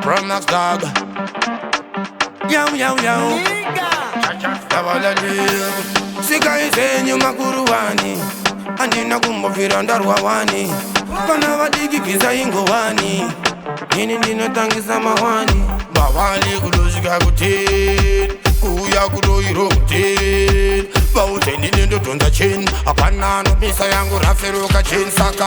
From next dog. Yo, yo, yo. Sika isenyu makuruwani andina kumbofira ndarwawani pana vadiki giza ingowani ini ndinotangisa mahwani bawali kudosvika kuteni kuuya kudoiro kuteni pauteni ndindotonza cheni hapana anobisa yangu raferuka cheni saka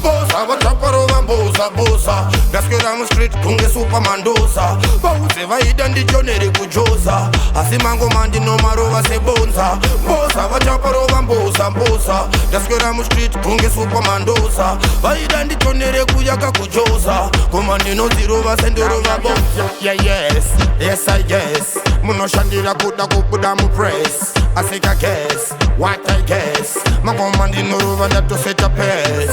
bosa vachaparova mboza bosa ndaswera mustreet kunge supamandosa pauze vaida ndichonere kujosa asi mangoma ndinomarova sebonza bosa vachaparova mboza bosa ndaswera mustreet kunge supamandosa vaida ndichonere kuyaka kujosa koma ndinozirova sendorova bonza yes yes I guess munoshandira kuda kubuda mupress asika guess what I guess mangoma ndinorova ndatoseta pes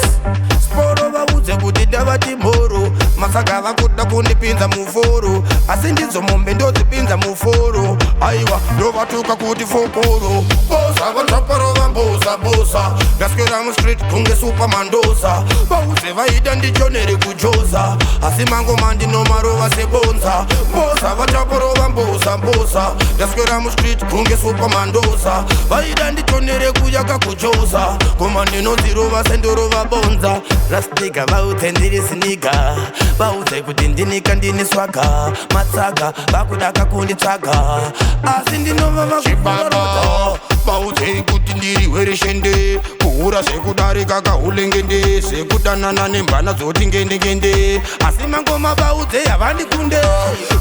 sporo vaudze kuti davati mhoro masaka vakuda kundipinza muforo asi ndidzo mombe ndodzipinza muforo aiwa ndovatuka kuti fokoro bosa vachaparova mboza bosa ndaswera mustreet kunge supamandosa vaudze vaida ndichonere kujosa asi mangoma ndinomarova sebonza bosa vachaparova mboza bosa ndaswera mustreet kunge supamandosa vaida ndichonere kuyaka kujosa koma ndinozirova sendorova bonza rastika vaudze ndiri sinika vaudze kuti ndinika ndini swaga matsaga vakudaka kunditsvaga asi ndinova vakubarota vaudze kuti ndiri wereshende kuhura zvekudarika kahulengende zvekudanana nembana dzoti ngendengende asi mangoma vaudze havandikunde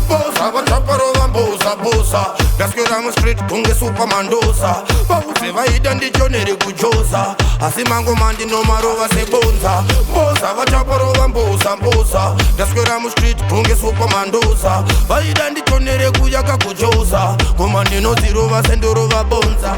bosa vachaparova mboza bosa ndaswera mustreet kunge supamandosa vaudze vaida ndichonere kujosa asi mangoma ndinomarova sebonza bosa vachaparova mboza bosa ndaswera mustreet kunge supamandosa vaida ndichonere kuyaka kujosa koma ndinozirova sendorova bonza